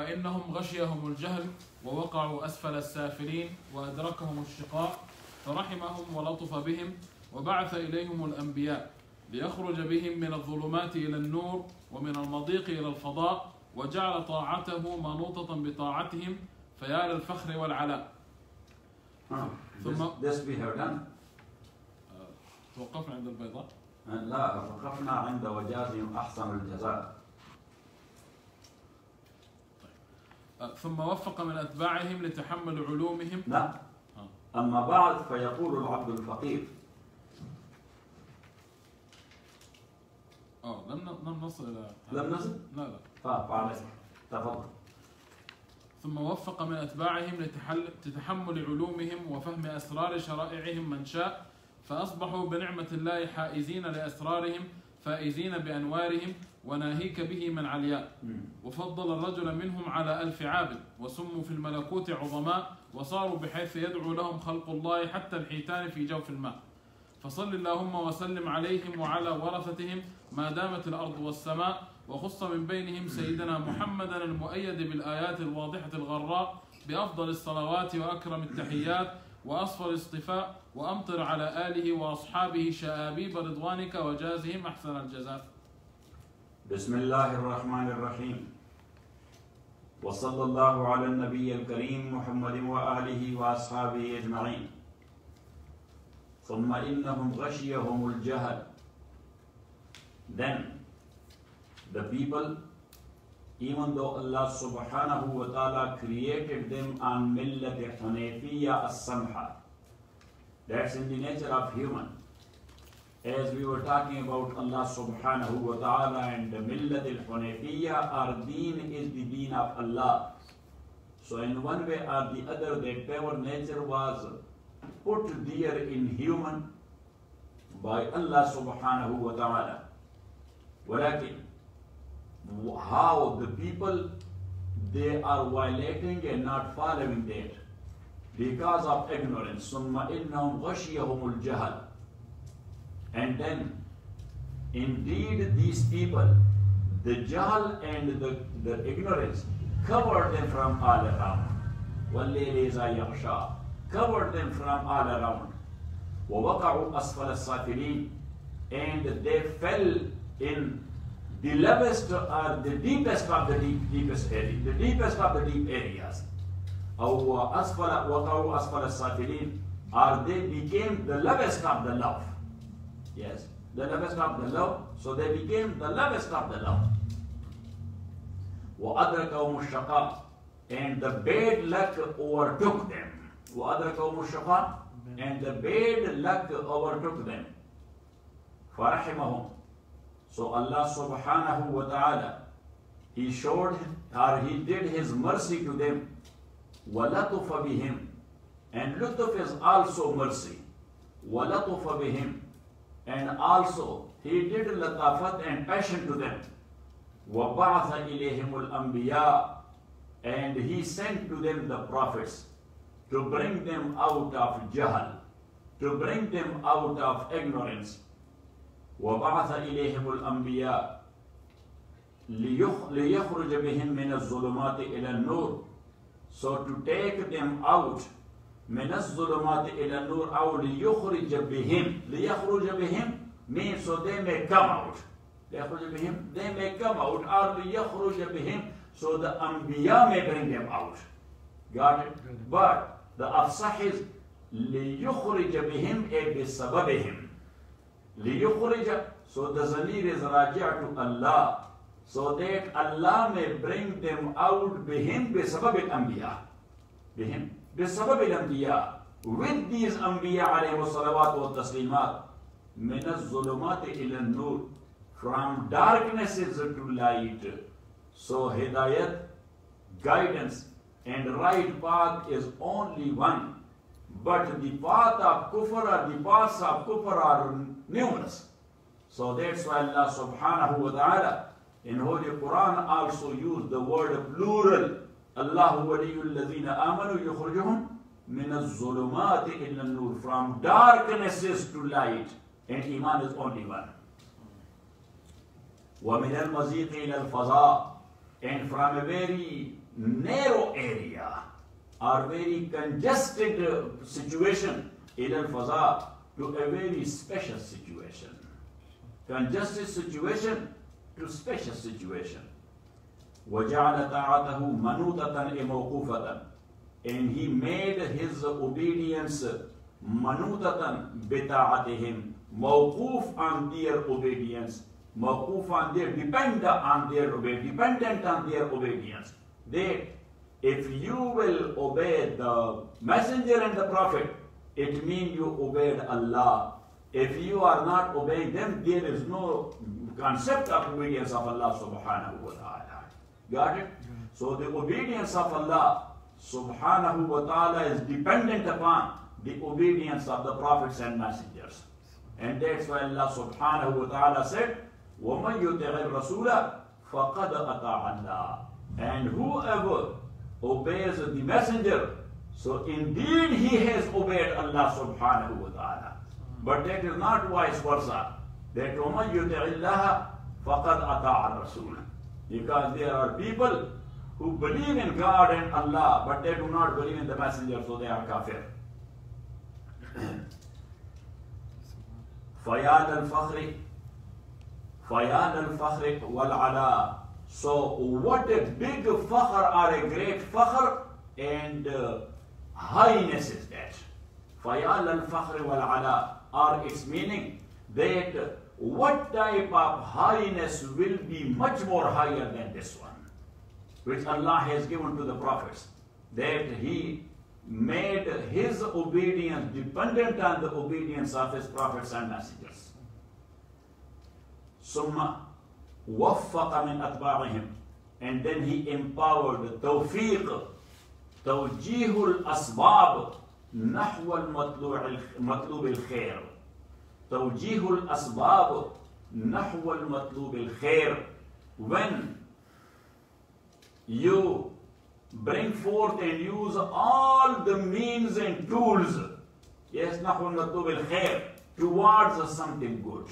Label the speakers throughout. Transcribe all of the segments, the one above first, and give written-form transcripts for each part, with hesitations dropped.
Speaker 1: إنهم غشيهم الجهل ووقعوا أسفل السافلين وأدركهم الشقاء فرحمهم ولطف بهم وبعث إليهم الأنبياء ليخرج بهم من الظلمات إلى النور ومن المضيق إلى الفضاء وجعل طاعته منوطة بطاعتهم فيا للفخر والعلاء.
Speaker 2: ثم this we have done.
Speaker 1: توقفنا عند البيضاء.
Speaker 2: لا توقفنا عند وجازهم أحسن الجزاء.
Speaker 1: ثم وفق من أتباعهم لتحمل علومهم.
Speaker 2: لا. أما بعد فيقول العبد الفقير.
Speaker 1: لم نصل إلى.
Speaker 2: لم نصل؟
Speaker 1: لا.
Speaker 2: تفضل.
Speaker 1: ثم وفق من أتباعهم لتحمل علومهم وفهم أسرار شرائعهم من شاء فأصبحوا بنعمة الله حائزين لأسرارهم فائزين بأنوارهم وناهيك به من علياء. وفضل الرجل منهم على 1000 عابد وسموا في الملكوت عظماء وصاروا بحيث يدعو لهم خلق الله حتى الحيتان في جوف الماء. فصل اللهم وسلم عليهم وعلى ورثتهم ما دامت الأرض والسماء وخص من بينهم سيدنا محمدا المؤيد بالآيات الواضحة الغراء بأفضل الصلوات وأكرم التحيات وأصفر الاصطفاء وأمطر على آله وأصحابه شآبيب رضوانك وجازهم أحسن الجزاء.
Speaker 2: بسم الله الرحمن الرحيم وصلى الله على النبي الكريم محمد وآله وأصحابه أجمعين. ثم إنهم غشيهم الجهل. Then the people, even though Allah subhanahu wa ta'ala created them on millat hanafiyya as-samha, that's in the nature of human. As we were talking about Allah subhanahu wa ta'ala and the millat al-hanafiyya, our deen is the deen of Allah. So in one way or the other, that pure nature was put there in human by Allah subhanahu wa ta'ala. Walakin, how the people, they are violating and not following that because of ignorance. ثُمَّ إِنَّهُمْ غَشِيَهُمُ الْجَهَلِ. And then, indeed, these people, the jahl and the ignorance covered them from all around. وَاللَّيْلِ إِذَا يَغْشَى, covered them from all around. وَوَقَعُوا أَسْفَلَ السَّافِلِينَ, and they fell in the lowest or the deepest of the deepest areas, the deepest of the deep areas. أو أسفل وقعوا أسفل السافلين, or they became the lowest of the low. Yes, the lowest of the low, so they became the lowest of the low. وأدركهم الشقاء, and the bad luck overtook them. وأدركهم الشقاء, and the bad luck overtook them. فرحمهم. So Allah subhanahu wa ta'ala, He showed or He did His mercy to them. وَلَطُفَ بِهِمْ, and lutuf is also mercy. وَلَطُفَ بِهِمْ, and also He did latafat and passion to them. وَبَعَثَ إِلَيْهِمُ الْأَنْبِيَاءِ, and He sent to them the prophets to bring them out of jahl, to bring them out of ignorance. وَبَعَثَ إِلَيْهِمُ الْأَنْبِيَاءِ لِيَخْرُجَ بِهِمْ مِنَ الظُّلُمَاتِ إِلَى النُّورِ, so to take them out مِنَ الظُّلُمَاتِ إِلَى النُّورِ, أو لِيُخْرِجَ بِهِمْ. لِيَخْرُجَ بِهِمْ means so they may come out. لِيَخْرُجَ بِهِمْ, they may come out, or لِيَخْرُجَ بِهِمْ, so the Anbiya may bring them out. Got it? But the afsah is لِيُخْرِجَ بِهِمْ بِسَبَبِهِمْ. لِيُخْرِجَ, so the zamir is raja' to Allah, so that Allah may bring them out بِهِمْ بِسَبَبِ الْأَنْبِيَا. بِهِمْ بِسَبَبِ الْأَنْبِيَا, with these Anbiya alayhimu salawat wa taslimat. مِنَ الظُّلُمَاتِ إِلَى النُّورِ, from darknesses to light. So hidayat, guidance and right path is only one. But the path of kufr or the paths of kufr are numerous. So that's why Allah subhanahu wa ta'ala in Holy Quran also used the word plural. Allahu waliyul ladhina amanu yukhrijuhum min az-zulumati ila an-nur, from darknesses to light. And Iman is only one. وَمِنَ الْمَزِيقِ إِلَى الْفَضَاءِ, and from a very narrow area or very congested situation إلى الفضاء to a very special situation. Congested situation to special situation. وَجَعَلَ طَاعَتَهُ مَنُوطَةً موقوفة. And he made his obedience مَنُوطَةً بِطَاعَتِهِمْ, موقوف on their obedience, موقوف on their, dependent on their obedience. That if you will obey the messenger and the prophet, it means you obeyed Allah. If you are not obeying them, there is no concept of obedience of Allah subhanahu wa ta'ala. Got it? So the obedience of Allah subhanahu wa ta'ala is dependent upon the obedience of the prophets and messengers. And that's why Allah subhanahu wa ta'ala said, وَمَنْ يُطِعِ الرَّسُولَ فَقَدْ أَطَاعَ اللَّهَ. And whoever obeys the messenger, so indeed he has obeyed Allah subhanahu wa ta'ala. But that is not vice versa. That وَمَنْ يُطِعِ اللَّهَ فَقَدْ أَطَاعَ الرَّسُولَ. Because there are people who believe in God and Allah, but they do not believe in the messenger, so they are kafir. فَيَادَ الْفَخْرِ وَالْعَلَىٰ. So what a big fakhr or a great fakhr and highness is that. فَيَادَ الْفَخْرِ وَالْعَلَىٰ, or its meaning that what type of highness will be much more higher than this one, which Allah has given to the prophets, that He made His obedience dependent on the obedience of His prophets and messengers. ثم وفق من أتباعهم, and then He empowered توفيق, توجيه الأسباب نحو المطلوب الخير. توجيه الأسباب نحو المطلوب الخير. When you bring forth and use all the means and tools, yes, نحو المطلوب الخير, towards something good.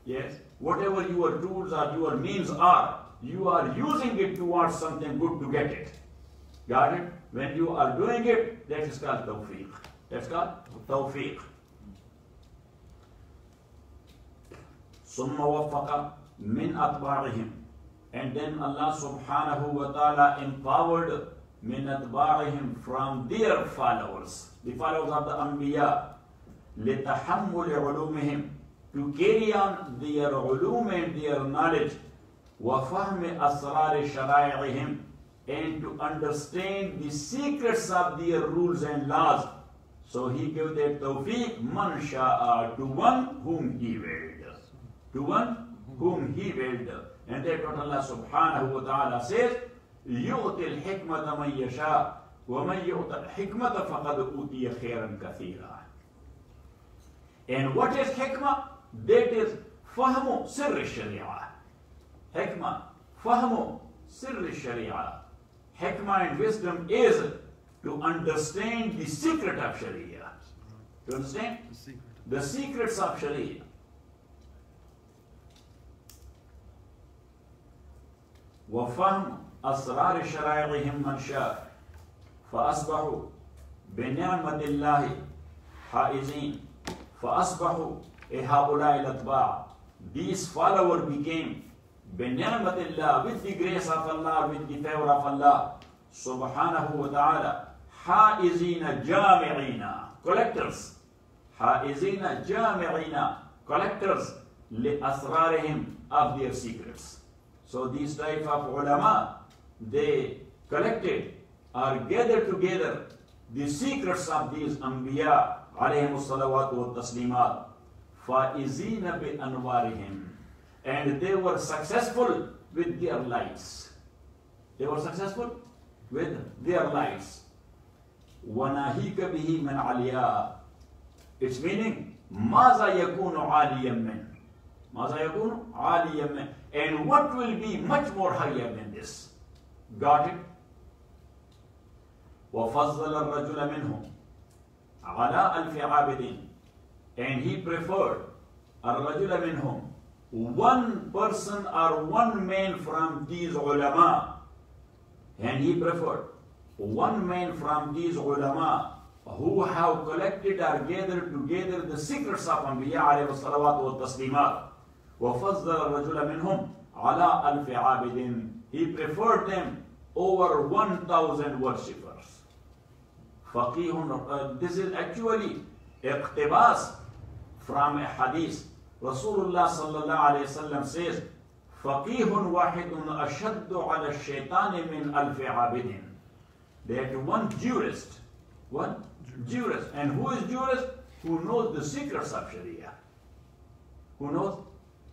Speaker 2: Yes, whatever your tools or your means are, you are using it towards something good to get it. Got it? When you are doing it, that is called tawfiq. That's called tawfiq. ثم وفق من أتباعهم, and then Allah subhanahu wa ta'ala empowered من أتباعهم, from their followers, the followers of the Anbiya, لتحمل علومهم, to carry on their ulum and their knowledge, وفهم أسرار شرائعهم, and to understand the secrets of their rules and laws. So He gave that tawfiq, man sha'a, to one whom He willed. To one whom He willed. And that's what Allah subhanahu wa ta'ala says, يُؤْتِ الْحِكْمَةَ مَنْ يَشَاءُ وَمَنْ يُؤْتَ الْحِكْمَةَ فَقَدْ أُوتِيَ خَيْرًا كَثِيرًا. And what is hikmah? That is فَهْمُ سِرِّ الشَّرِيعَةِ. Hikmah, فَهْمُ سِرِّ الشَّرِيعَةِ. Hikmah and wisdom is to understand the secret of Sharia. To understand the secrets of Sharia. وفهم أسرار شرائعهم من شاء فأصبحوا بنعمة الله حائزين. فأصبحوا هؤلاء الأتباع, these followers became بنعمة الله, with the grace of Allah, with the favor of Allah subhanahu wa ta'ala, حائزين جامعين, collectors, حائزين جامعين, collectors لأسرارهم, of their secrets. So these type of ulama, they collected or gathered together the secrets of these Anbiya alayhimu salawatu wa taslimat, faizina bi anwarihim, and they were successful with their lights. They were successful with their lights. وَنَاهِيكَ بِهِ مَنْ عَلِيَا. Its meaning, مَاذَا يَكُونُ عَالِيًا مِنْ. مَاذَا يَكُونُ عَالِيًا مِنْ. And what will be much more higher than this? Got it? وَفَضَّلَ الرَّجُلَ مِنْهُمْ عَلَىٰ أَلْفِ عَابِدٍ. And He preferred الرَّجُلَ مِنْهُمْ, one person or one man from these ulama. And he preferred one man from these ulama who have collected or gathered together the secrets of Anbiya alayhi salawat wa taslimat. وَفَضَّلَ الرَّجُلَ مِنْهُمْ عَلَىٰ أَلْفِ عَابِدٍ. He preferred them over 1,000 worshippers. Faqihun, this is actually iqtibas from a hadith. Rasulullah sallallahu alayhi wasallam says, Faqihun wahidun ashaddu ala shaitani min alfi abidin. That one jurist, and who is jurist? Who knows the secrets of Sharia. Who knows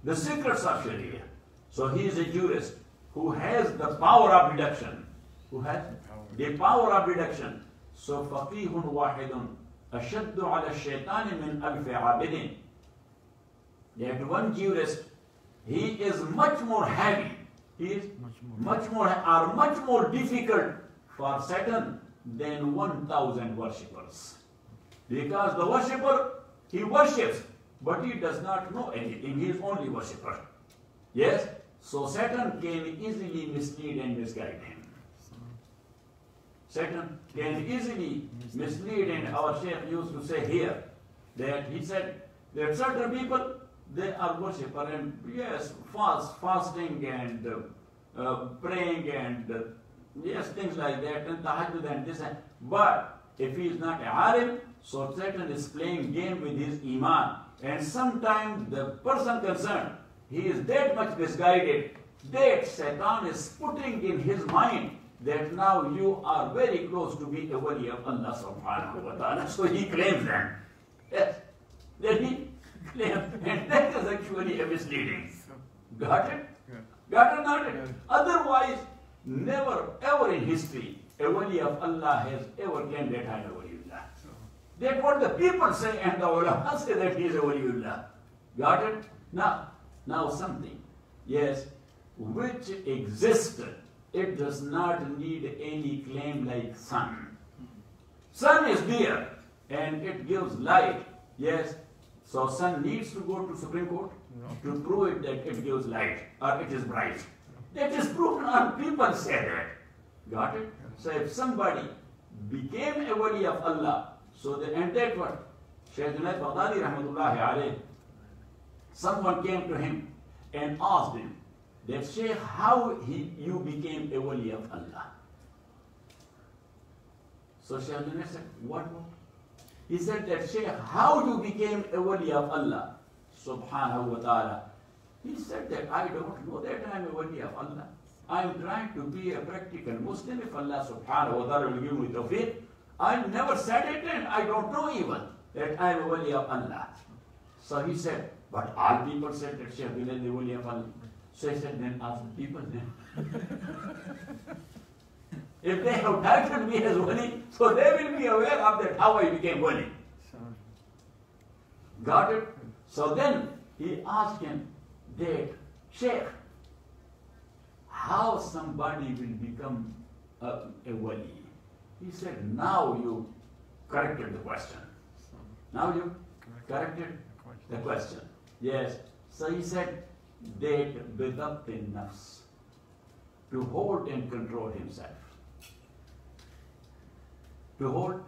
Speaker 2: the secrets of Sharia. So he is a jurist who has the power of deduction. Who has the power of deduction. So faqihun wahidun ashaddu ala shaitani min alfi abidin. That one jurist, he is much more heavy. He is much more difficult for Satan than 1,000 worshippers. Because the worshipper, he worships, but he does not know anything. He is only worshipper. Yes? So Satan can easily mislead and misguide him. Satan can easily mislead, and our Shaykh used to say here that he said that certain people, they are worshipper and yes, fasting and praying and yes, things like that, and tahajjud and this. But if he is not a alim, so Satan is playing game with his iman. And sometimes the person concerned, he is that much misguided that Satan is putting in his mind that now you are very close to be a wali of Allah subhanahu wa ta'ala. So he claims that. Yes. That he claims. And that is actually a misleading. Got it? Got it, not it? Otherwise, never ever in history a wali of Allah has ever claimed that I am a waliullah. That's what the people say, and the ulama say that he is a waliullah. Got it? Now something, yes, which existed, it does not need any claim like sun. Sun is there and it gives light, yes. So sun needs to go to Supreme Court to prove it that it gives light or it is bright. That is proven, or people say that. Got it? So if somebody became a wali of Allah, so and that what? Shaykh Junaid Baghdadi rahmatullahi alayh, someone came to him and asked him that, Shaykh, how you became a wali of Allah? So Shaykh Junaid said, what? He said that, Shaykh, how you became a wali of Allah subhanahu wa ta'ala? He said that I don't know that I am a wali of Allah. I am trying to be a practical Muslim. If Allah subhanahu wa ta'ala will give me tawfiq, I never said it and I don't know even that I am a wali of Allah. So he said, but all people said that Shaykh Junaid is the wali of Allah. So he said, then ask the people then. If they have titled me as wali, so they will be aware of that how I became wali. Got it? So then he asked him that, Shaykh, how somebody will become a wali? He said, now you corrected the question. Now you corrected the question. Yes. So he said that bidabt nafs, to hold and control himself. To hold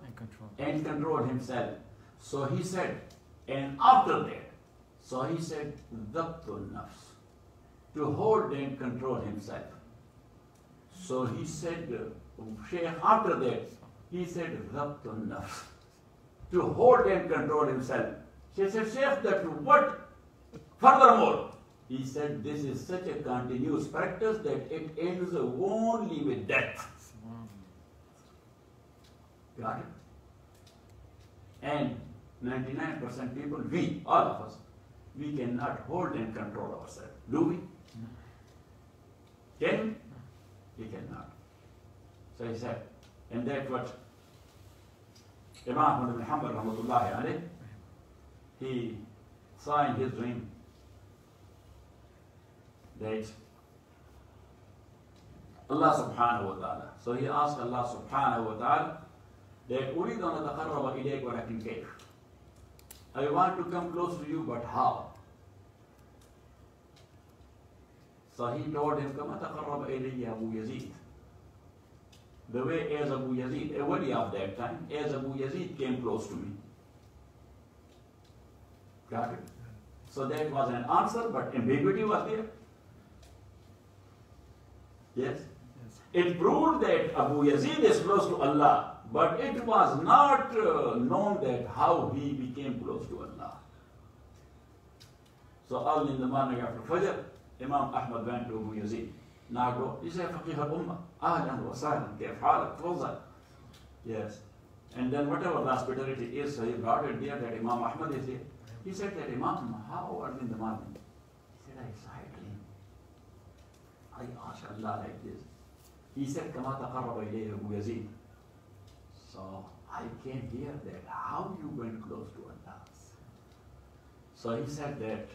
Speaker 2: and control himself. So he said, and after that, so he said, dabtun nafs, to hold and control himself. So he said, Shaykh, after that, he said, dabtun nafs, to hold and control himself. She said, Shaykh, that what? Furthermore, he said, this is such a continuous practice that it ends only with death. Got it? And 99% people, we, all of us, we cannot hold and control ourselves. Do we? Can we? We cannot. So he said, and that's what Imam Ahmad ibn Hanbal rahmatullahi alayh, he saw in his dream that Allah subhanahu wa ta'ala. So he asked Allah subhanahu wa ta'ala that أريد أن أتقرب إليك ولكن كيف? I want to come close to you, but how? So he told him, كما تقرب إلي أبو يزيد. the way as Abu Yazid, a wali of that time, as Abu Yazid came close to me. Got it? So that was an answer, but ambiguity was there. Yes? It proved that Abu Yazid is close to Allah, but it was not known that how he became close to Allah. So early in the morning after Fajr, Imam Ahmad went to Abu Yazid. Now he said, Faqih al-Ummah, ahlan wa sahlan, kayf halak, tafadhal. Yes. And then whatever the hospitality is, so he brought it there that Imam Ahmad is there. He said that, Imam, how early in the morning? He said, I saw a dream. I asked Allah like this. He said, Kama taqarraba ilayya Abu Yazid. So I came here that how you went close to Allah. So he said that,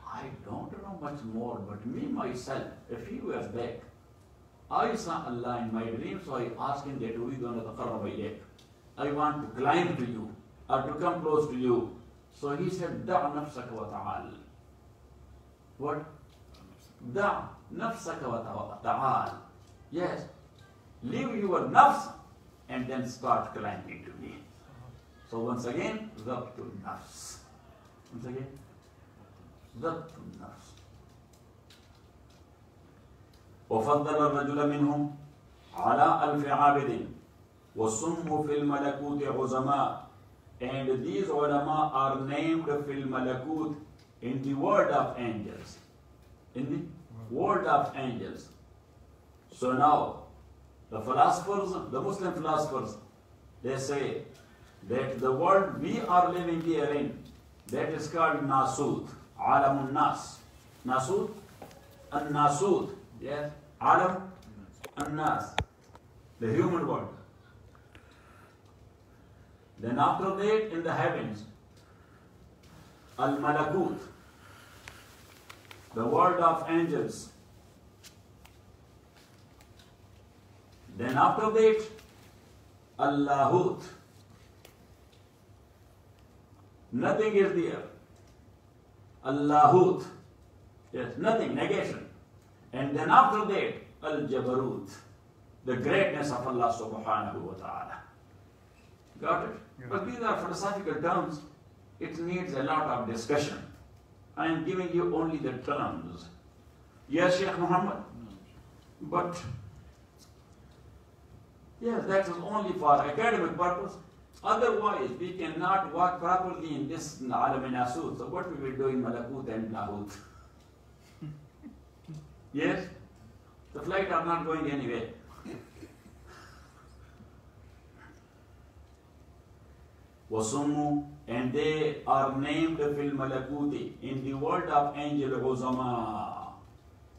Speaker 2: I don't know much more, but me myself, a few years back, I saw Allah in my dream, so I asked him that, I want to climb to you, or to come close to you. So he said, Da' nafsaka wa ta'al. What? Da' nafsaka wa ta'al. Yes. Leave your nafs and then start climbing to me. So once again, Zabtul nafs. Once again, ضبط النفس. وفضل الرجل منهم على ألف عابد والصم في الملكوت عظماء. And these ulama are named في الملكوت in the world of angels. In the world of angels. So now, the philosophers, the Muslim philosophers, they say that the world we are living here in, that is called Nasut. Alam Nas. Nasut? An-Nasut. Yes. Alam An-Nas. The human world. Then after that, in the heavens, Al-Malakut. The world of angels. Then after that, Allahut. Nothing is there. Allahut. Yes, nothing, negation. And then after that, Al-Jabarut. The greatness of Allah subhanahu wa ta'ala. Got it? Yeah. But these are philosophical terms. It needs a lot of discussion. I am giving you only the terms. Yes, Sheikh Muhammad? But, yes, that is only for academic purpose. Otherwise, we cannot walk properly in this Alam Nasut. So what we will do in Malakut and Lahut? Yes? The flight are not going anywhere. Wasummu, and they are named fil Malakuti, in the world of angel Uzama.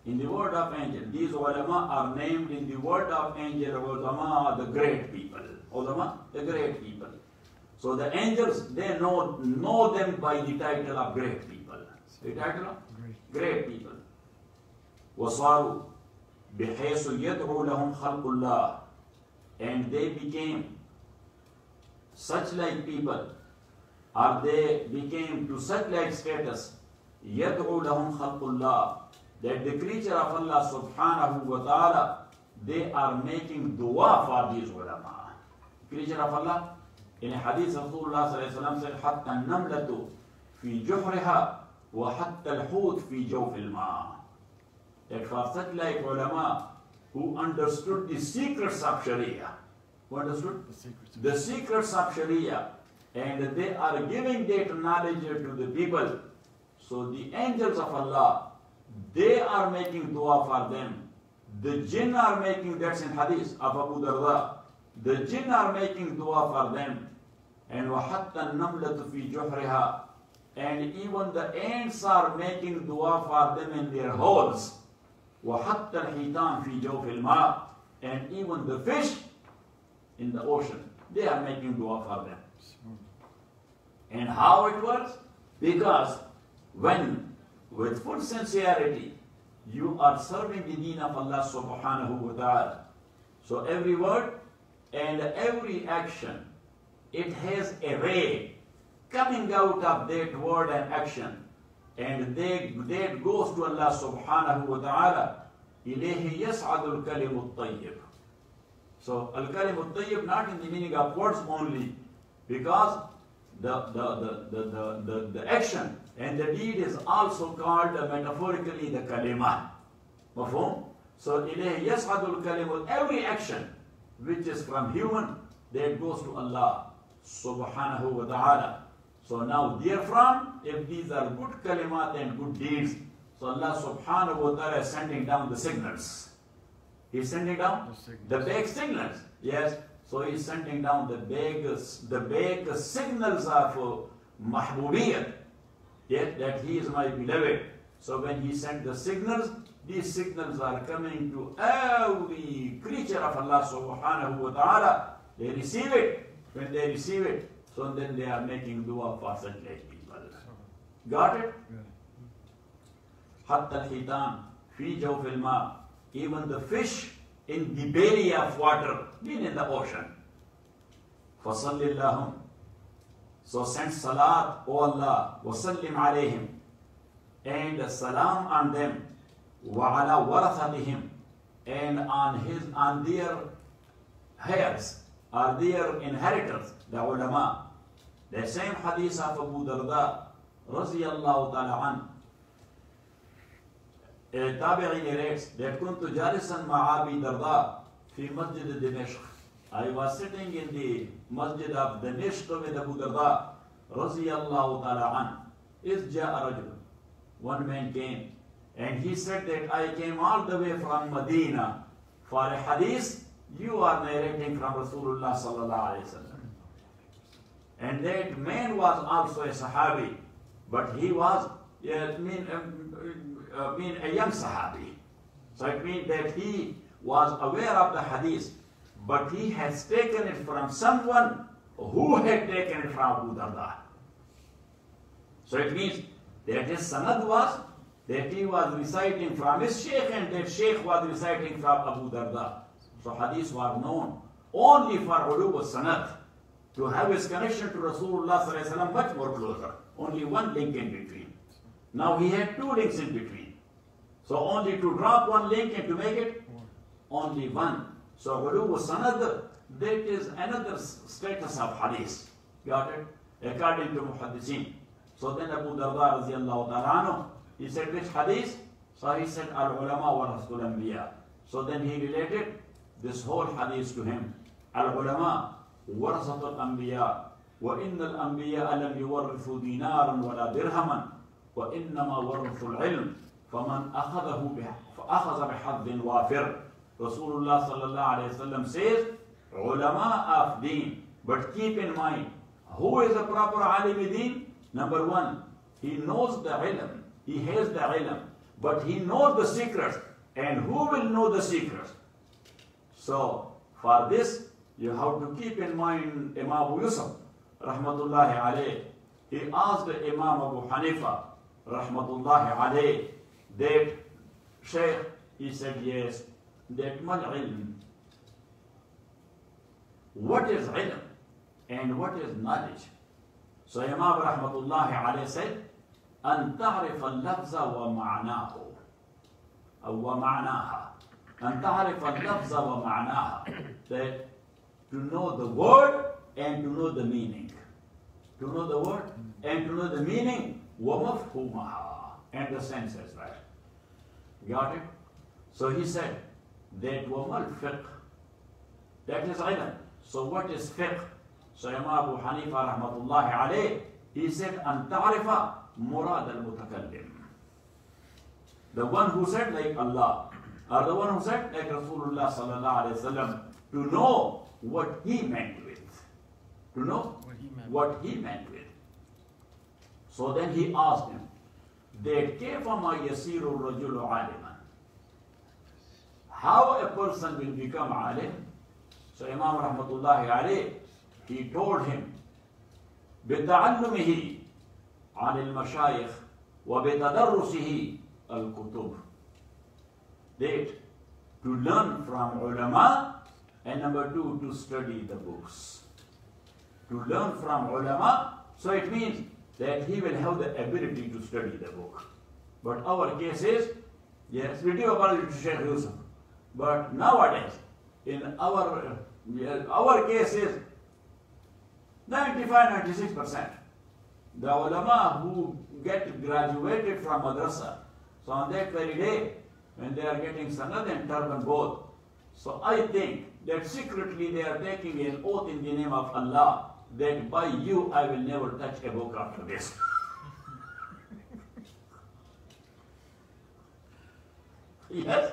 Speaker 2: In the world of angel, these ulama are named in the world of angel Uzama, the great people. Ulama, the great people. So the angels, they know them by the title of great people. The title of great people. وَصَارُوا بِحَيْثُ يَدْعُوا لَهُمْ خَلْقُ اللَّهِ. And they became such like people, or they became to such like status, يَدْعُوا لَهُمْ خَلْقُ اللَّهِ, that the creature of Allah subhanahu wa ta'ala, they are making dua for these ulama. Creature of Allah, in a hadith Rasulullah sallallahu alayhi wa sallam said, حَتَّى النَّمْلَةُ فِي جُحْرِهَا وَحَتَّى الْحُوتُ فِي جَوْفِ الْمَاءِ. That for such like ulama who understood the secrets of Sharia, who understood the secrets of Sharia, and they are giving that knowledge to the people. So the angels of Allah, they are making dua for them. The jinn are making, that's in hadith of Abu Darda, the jinn are making dua for them. And وَحَتَّى النَّمْلَةُ فِي جُحْرِهَا, and even the ants are making dua for them in their holes. وَحَتَّى الْحِيتَانُ فِي جَوْفِ الْمَاءِ, and even the fish in the ocean, they are making dua for them. And how it works? Because when, with full sincerity, you are serving the deen of Allah subhanahu wa ta'ala, so every word and every action, it has a ray coming out of that word and action, and that goes to Allah subhanahu wa ta'ala. إِلَيْهِ يَسْعَدُ الْكَلِمُ الطَّيِّبُ. So al-kalim al-tayyib not in the meaning of words only, because the action and the deed is also called metaphorically the kalima. Mafhum? So ilayhi yas'adul kalimu, every action which is from human, that goes to Allah subhanahu wa ta'ala. So now therefrom, if these are good kalimat and good deeds, so Allah subhanahu wa ta'ala is sending down the signals. He's sending down the big signals. Yes. So he's sending down the big signals of mahbubiyat. Yes, that he is my beloved. So when he sent the signals, these signals are coming to every creature of Allah subhanahu wa ta'ala. They receive it. When they receive it, so then they are making dua for such like people. Got it? Hatta al-hitan fi jawf al-ma, even the fish in the belly of water, mean in the ocean. فَصَلِّ اللَّهُمْ, so send salat, O Allah, وَسَلِّمْ عَلَيْهِمْ, and salam on them, وَعَلَى وَرَثَتِهِمْ, and on their heirs, or their inheritors, the ulama. The same hadith of Abu Darda, radiyallahu ta'ala an, Tabi'i narrates that kuntu jalisan ma'a Abi Darda fi Masjid Dimashq. I was sitting in the Masjid of Dimashq with Abu Darda, radiyallahu ta'ala an. Iz ja'a rajul, one man came, and he said that I came all the way from Medina for a hadith you are narrating from Rasulullah sallallahu alayhi wa sallam. And that man was also a Sahabi, but he was a young Sahabi. So it means that he was aware of the hadith, but he has taken it from someone who had taken it from Abu Darda. So it means that his sanad was that he was reciting from his sheikh, and that sheikh was reciting from Abu Darda. So hadith was known only for ulu sanad, to have his connection to Rasulullah sallallahu alaihi wasallam much more closer. Only one link in between. Now he had two links in between. So only to drop one link and to make it only one. So ulu sanad, that is another status of hadith. Got it? According to muhaddithin. So then Abu Darda radiyallahu ta'ala anhu, he said, which hadith? So he said, al-ulama wa rasul anbiya. So then he related this whole hadith to him. Al-ulama warasatul anbiya, wa inna al-anbiya lam yuwarrithu dinaran wala dirhaman, wa innama warithul ilm, faman akhadahu bihadhin wafir. Rasulullah sallallahu alayhi wa sallam says, ulama of deen. But keep in mind, who is a proper alim deen? Number one, he knows the ilm, he has the ilm, but he knows the secrets. And who will know the secrets? So, for this, you have to keep in mind Imam Abu Yusuf, rahmatullahi alayh. He asked Imam Abu Hanifa, rahmatullahi alayh, that Shaykh, he said, yes, that mal ilm. What is ilm and what is knowledge? So Imam rahmatullahi alayh said, أن تعرف اللفظ ومعناه أو ومعناها. أن تعرف اللفظ ومعناها. That to know the word and to know the meaning. To know the word and to know the meaning, ومفهومها, and the sense as well. Got it? So he said that وما الفقه, that is ilm. So what is fiqh? So Imam Abu Hanifa rahmatullahi alayh, he said أن تعرف مراد المتكلم. The one who said like Allah, or the one who said like Rasulullah sallallahu alayhi wa sallam, to know what he meant with. To know what he meant with. So then he asked him, that كيف ما يصير الرجل عالما? How a person will become alim? So Imam rahmatullahi alayh, he told him, بتعلمه عن المشايخ وبتدرسه الكتب. That to learn from ulama, and number two, to study the books. To learn from ulama, so it means that he will have the ability to study the book. But our case is, yes, we do apology to Shaykh Yusuf, but nowadays, in our case is 95-96%. The ulama who get graduated from madrasa, so on that very day, when they are getting sanad and turban both, so I think that secretly they are taking an oath in the name of Allah that by you I will never touch a book after this. Yes,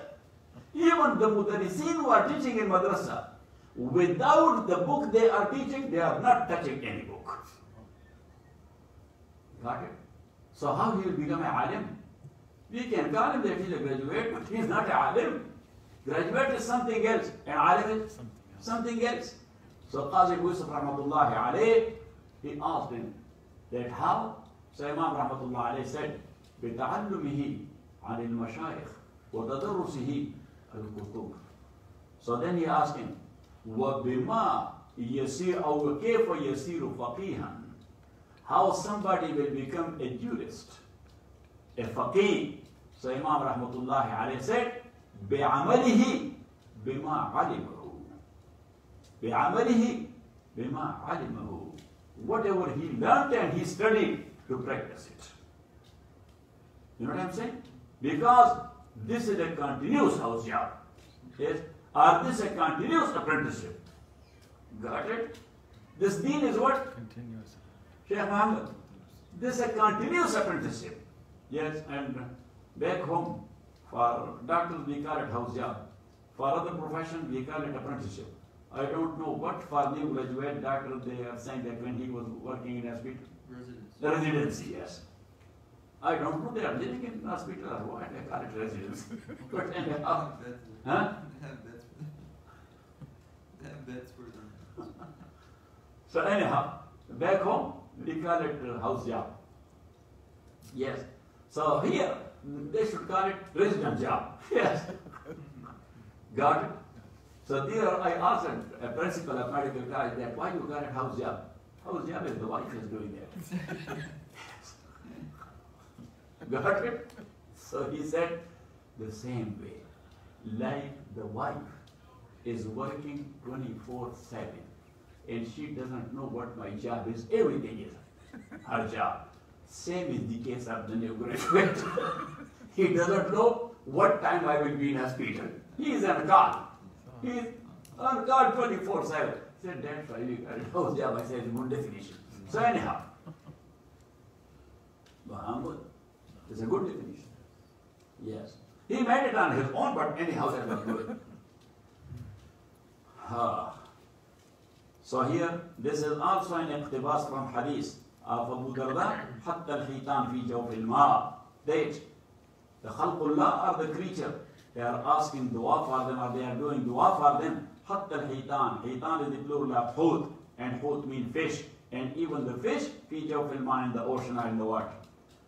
Speaker 2: even the mudarrisin who are teaching in madrasa, without the book they are teaching, they are not touching any book. Got it? So how he will become a alim? We can call him that he is a graduate, but he is not a alim. Graduate is something else, and alim is something else. So Qazi Yusuf rahmatullahi alayh, he asked him that how? So Imam rahmatullahi alayh said, بِتَعَلُّمِهِ عَنِ الْمَشَايِخِ وَتَدَرُّسِهِ الْكُتُبِ. So then he asked him, وَبِمَا يَسِيرُ أَوْ كَيْفَ يَسِيرُ فَقِيهًا. How somebody will become a jurist, a faqih. So Imam rahmatullahi alayhi said, بِعَمَلِهِ بِمَا عَلِمَهُ. بِعَمَلِهِ بِمَا عَلِمَهُ. Whatever he learned and he studied, to practice it. You know what I'm saying? Because this is a continuous house job. Yes? Or this is a continuous apprenticeship. Got it? This deen is what?
Speaker 1: Continuous.
Speaker 2: Sheikh Muhammad. This is a continuous apprenticeship. Yes, and back home, for doctors we call it house job. For other professions we call it apprenticeship. I don't know what for new graduate doctor they are saying that when he was working in hospital. Residency, yes. I don't know they are living in hospital or what, they call it residence. But anyhow, huh?
Speaker 3: That's for them.
Speaker 2: So anyhow, back home, we call it house job. Yes. So here, they should call it resident job. Yes. Got it? So there I asked a principal of medical college that why you call it house job? House job is the wife is doing that. Got it? So he said the same way. Like the wife is working 24/7 and she doesn't know what my job is, everything is her job. Same is the case of the new graduate. He doesn't know what time I will be in hospital. He is on call. He is on call 24/7. He said, that's why we got a house job. I said, it's good definition. So anyhow, Muhammad is a good definition. Yes. He made it on his own, but anyhow, that was good. So here, this is also an iqtibas from hadith of Abu Darda, حَتَّى الْحِيطَانِ فِي جَوْفِ الْمَاءِ. That the khalqullah are the creature. They are asking dua for them, or they are doing dua for them. حَتَّى الْحِيطَانِ. Hitan is the plural of hut, and hut means fish. And even the fish, فِي جَوْفِ الْمَاءِ, in the ocean or in the water.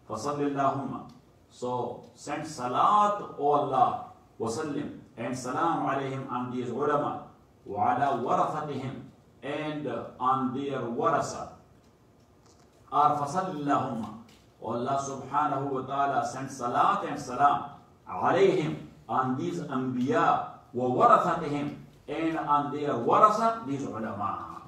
Speaker 2: فَصَلِّ اللَّهُمَّ. So send salat, O Allah, وَسَلِّمْ, and salam alayhim on these ulama, وَعَلَى وَرَثَتِهِمْ, and on their warasa. Or فَصَلِّ اللَّهُمَّ. Allah subhanahu wa ta'ala send salat and salam alayhim on these anbiya, وَوَرَثَتِهِمْ, and on their warasa, these ulama.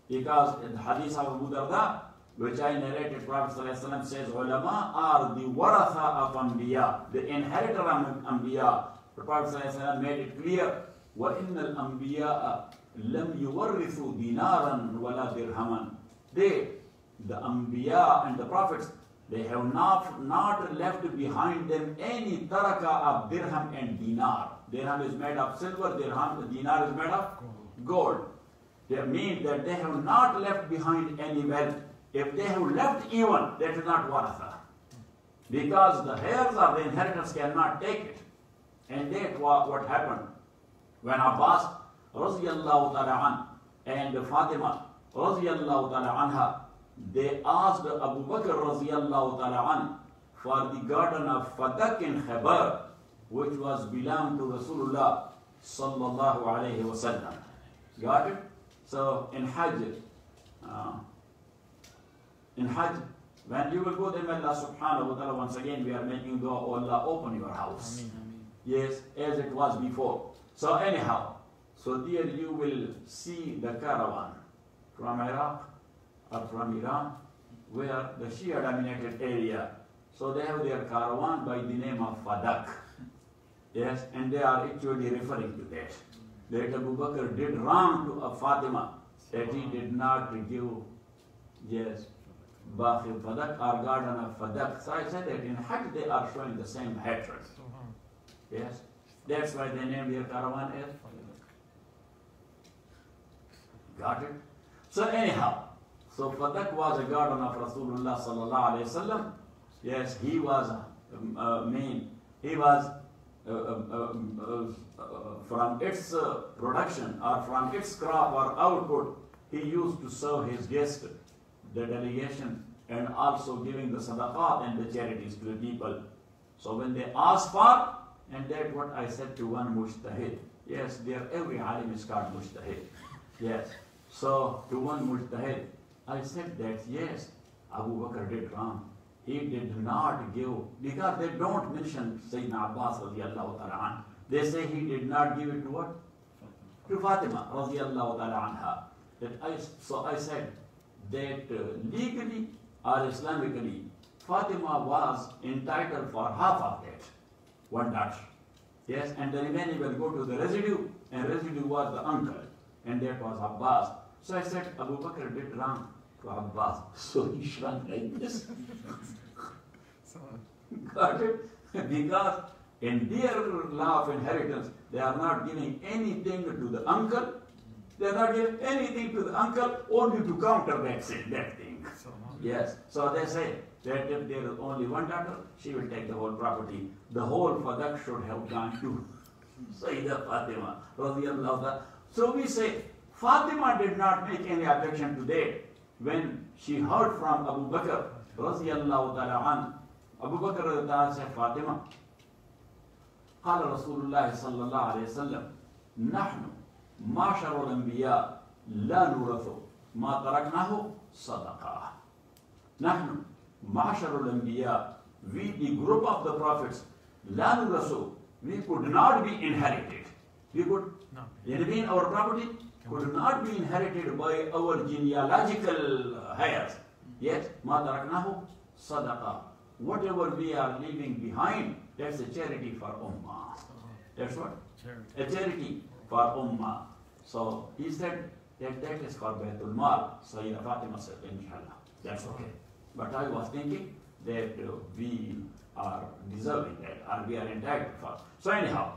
Speaker 2: Because in the hadith of Abu Darda, which I narrated, Prophet ﷺ says, ulama are the waratha of anbiya, the inheritor of anbiya. The Prophet ﷺ made it clear, وَإِنَّ الْأَنْبِيَاءَ لَمْ يُوَرِّثُوا دِينَارًا وَلَا دِرْهَمًا. They, the anbiya and the prophets, they have not left behind them any taraka of dirham and dinar. Dirham is made of silver, dinar is made of gold. They mean that they have not left behind any wealth. If they have left even, that is not waratha. Because the heirs of the inheritance cannot take it. And that was what happened when Abbas Raziyallahu ta'ala and Fatima Raziyallahu ta'ala anha, they asked Abu Bakr Raziyallahu ta'ala for the garden of Fadak in Khabar, which was belonged to Rasulullah sallallahu alayhi wa sallam. Got it? So in Hajj, when you will go there, Allah subhanahu wa ta'ala, once again we are making dua, oh Allah, open your house.
Speaker 1: Ameen, ameen.
Speaker 2: Yes, as it was before. So anyhow, So there you will see the caravan from Iraq or from Iran, where the Shia dominated area. So they have their caravan by the name of Fadak. Yes, and they are actually referring to that. That Abu Bakr did wrong to Fatima, that he did not give, yes, Bakh Fadak or garden of Fadak. So I said that in Hajj they are showing the same hatred. Yes, that's why they named their caravan as Fadak. Got it? So anyhow, so Fadak was a garden of Rasulullah sallallahu alaihi wasallam. Yes, he was from its production or from its crop or output, he used to serve his guests, the delegation, and also giving the sadaqat and the charities to the people. So when they asked for, and that's what I said to one mujtahid. Yes, every alim is called mujtahid. Yes. So to one mujtahid, I said that yes, Abu Bakr did wrong. He did not give, because they don't mention Sayyidina Abbas radiallahu ta'ala anh. They say he did not give it to what? To Fatima radiallahu ta'ala anha. So I said that legally or Islamically, Fatima was entitled for half of that, one daughter. Yes, and the remaining will go to the residue, and residue was the uncle, and that was Abbas. So I said Abu Bakr did wrong to Abbas, so he shrunk like this. Got it? Because in their law of inheritance, they are not giving anything to the uncle. They are not giving anything to the uncle, only to counter that thing. Yes. So they say that if there is only one daughter, she will take the whole property. The whole Fadak should have gone to Sayyidah Fatima. So we say Fatima did not make any objection to that when she heard from Abu Bakr radiallahu ta'ala an. Abu Bakr radiallahu ta'ala said, Fatima, قال رسول الله صلى الله عليه وسلم نحن معشر الأنبياء لا نورث ما تركناه صدقة. نحن معشر الأنبياء, we the group of the prophets, لا نورث, we could not be inherited. We could, mean our property could not be inherited by our genealogical heirs. Yes, ما تركناه صدقة. Whatever we are leaving behind, that's a charity for Ummah. That's what? Charity. A charity for Ummah. So he said that is for Baitul Mal. So Fatima said, Inshallah, that's okay. But I was thinking that we are deserving that, or we are entitled for. So anyhow,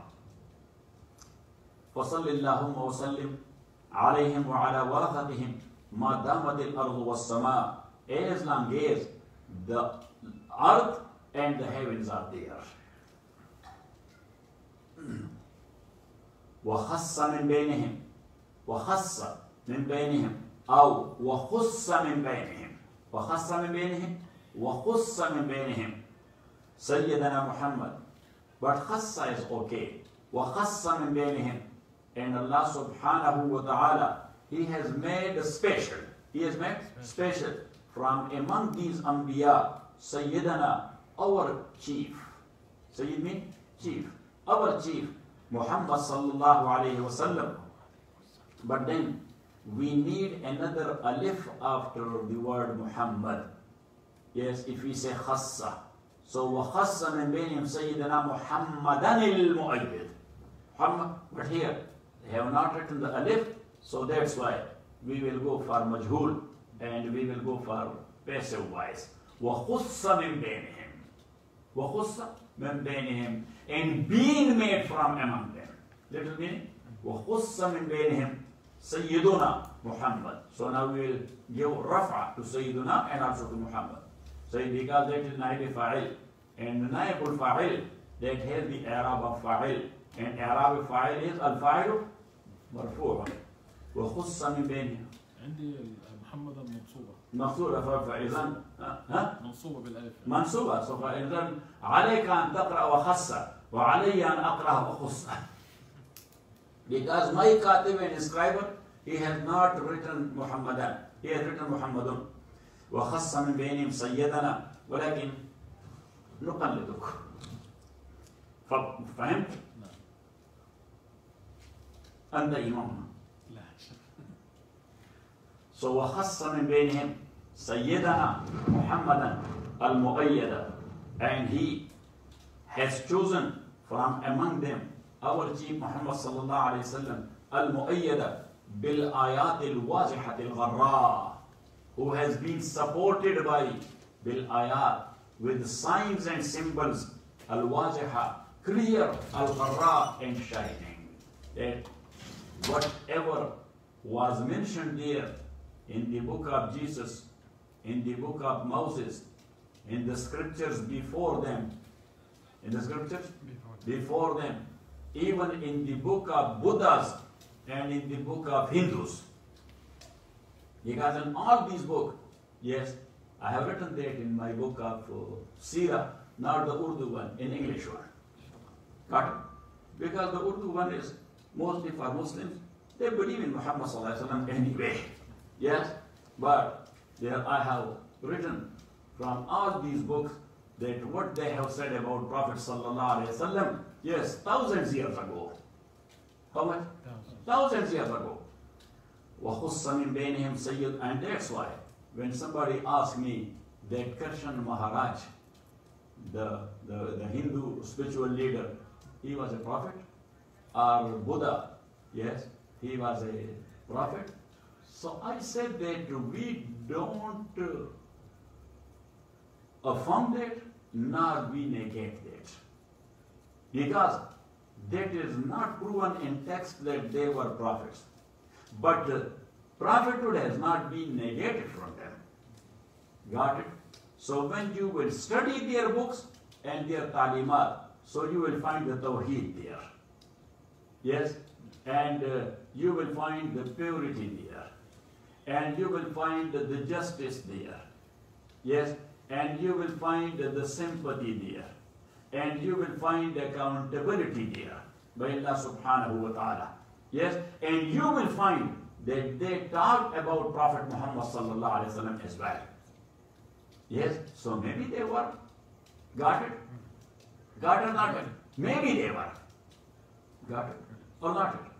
Speaker 2: فَصَلِّ اللَّهُمَّ وَسَلِّمْ عَلَيْهِمْ وَعَلَى وَرَثَتِهِمْ مَا دَامَتِ الْأَرْضُ وَالسَّمَاءُ, as long as the earth and the heavens are there. وخص من بينهم, وخص من بينهم, أو وخص من بينهم, وخص من بينهم, وخص من بينهم سيدنا محمد. But خص is okay. وخص من بينهم, and Allah subhanahu wa ta'ala, He has made a special. He has made special from among these Anbiya, Sayyidana, our chief. Sayyid means chief. Our chief, Muhammad sallallahu alayhi wa sallam. But then we need another alif after the word Muhammad. Yes, if we say khassa. So وَخَصَّ مِنْ بَيْنِهِمْ سَيِّدَنَا مُحَمَّدًا الْمُؤَيِّدِ. Muhammad, but here they have not written the alif, so that's why we will go for majhul and we will go for passive voice. وَخُصَّ مِنْ بَيْنِهِمْ. وَخُصَّ مِنْ بَيْنِهِمْ, and being made from among them. Little meaning. وَخُصَّ مِنْ بَيْنِهِمْ Sayyiduna Muhammad. So now we will give rafa to Sayyiduna and also to Muhammad. So because that is naib fa'il, and naib al-fa'il, that has the i'rab of fa'il, and i'rab fa'il is al-fa'ilu marfu'un. وَخُصَّ مِنْ بَيْنِهِمْ.
Speaker 1: عندي محمد المنصوبة.
Speaker 2: منصوبة فإذا
Speaker 1: منصوبة بالألف.
Speaker 2: منصوبة. So فإذا عليك أن تقرأ وخص وعلي أن أقرأ وخص. Because my katib and scriber, he has not written Muhammadan, he has written Muhammadun. وخص من بينهم سيدنا ولكن نقلدك. فهمت؟ أنت إمامنا.
Speaker 1: لا.
Speaker 2: So وخص من بينهم سيدنا محمدا المؤيد, and he has chosen from among them our chief Muhammad sallallahu alayhi wasallam المؤيد بالآيات الواضحة الغراء, who has been supported by بالآيات, with signs and symbols الواضحة, clear, الغراء, and shining. That whatever was mentioned there in the book of Jesus, in the book of Moses, in the scriptures before them, in the scriptures before them, even in the book of Buddhas and in the book of Hindus. Because in all these books, yes, I have written that in my book of Sirah, not the Urdu one, in English one. Got it? Because the Urdu one is mostly for Muslims. They believe in Muhammad sallallahu alaihi wasallam anyway. Yes, but there I have written from all these books that what they have said about Prophet sallallahu alaihi wasallam, yes, thousands years ago. How much? Thousands years ago. وَخُصَّ مِن بَيْنِهِمْ سَيِّدٌ, and that's why when somebody asks me that Krishan Maharaj, the Hindu spiritual leader, he was a prophet, or Buddha, yes, he was a prophet. So I said that we don't affirm that, nor we negate that. Because that is not proven in text that they were prophets. But prophethood has not been negated from them. Got it? So when you will study their books and their talimat, so you will find the tawheed there. Yes? And you will find the purity there. And you will find the justice there. Yes? And you will find the sympathy there. And you will find accountability there by Allah subhanahu wa ta'ala. Yes? And you will find that they talk about Prophet Muhammad sallallahu alaihi wasallam as well. Yes? So maybe they were. Got it? Got it or not? Maybe they were. Got it or not?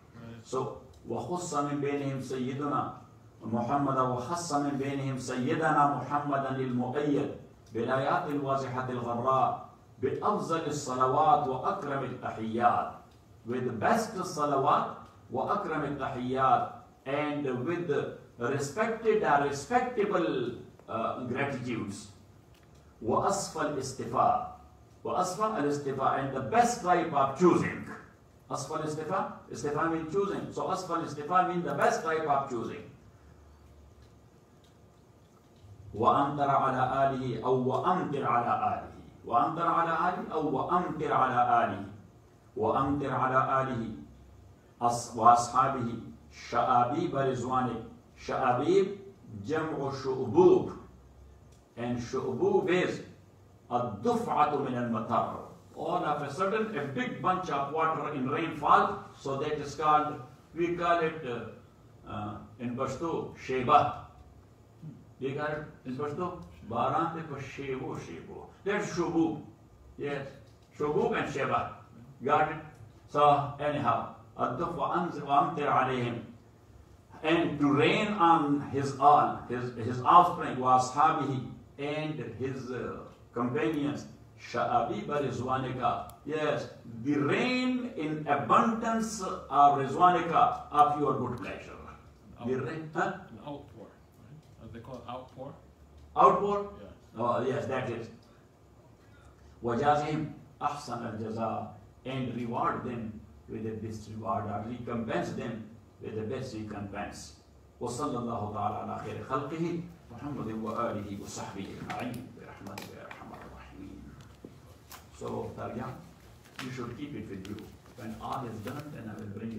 Speaker 2: So وَخُصَّ مِن بَيْنِهِمْ سَيِّدُنَا محمد وخص من بينهم سيدنا محمدا المؤيد بالآيات الواضحة الغراء بأفضل الصلوات وأكرم التحيات, with the best salawat وأكرم التحيات, and with the respected or respectable gratitudes. وأصفى الاستفاء, وأصفى الاستفاء, and the best type of choosing. أصفى الاستفاء, استفاء means choosing. So أصفى الاستفاء means the best type of choosing. وأمطر على آله أو وأمطر على آله, وأمطر على آله أو وأمطر على آله, وأمطر على آله وأصحابه شآبيب رضوانك. شآبيب جمع شؤبوب, and شؤبوب is الدفعة من المطر. All of a sudden a big bunch of water in rainfall, so that is called, we call it in Pashto Sheba. You got it in Pashto? Baran te Shebo Shebo. That's Shubub. Yes. Shubub and Sheba. Got it? So anyhow, وَأَمْطِرْ عَلَيْهِمْ, and to rain on his all, his offspring, وَأَصْحَابِهِ, and his companions, شَأَبِيبَ رِضْوَانِكَ. Yes, the rain in abundance of Rizwanika, of your good pleasure. The rain, huh?
Speaker 1: An outpour, right? They call it outpour.
Speaker 2: Outpour?
Speaker 1: Yeah.
Speaker 2: Oh, yes, that is. وَجَازِهِمْ أَحْسَنَ الْجَزَاءِ, and reward them with the best reward, or recompense them with the best recompense. وصلى الله تعالى على خير خلقه محمد وآله وصحبه أجمعين برحمته يا أرحم الراحمين. So, Tarjan, you should keep it with you. When all is done, then I will bring you.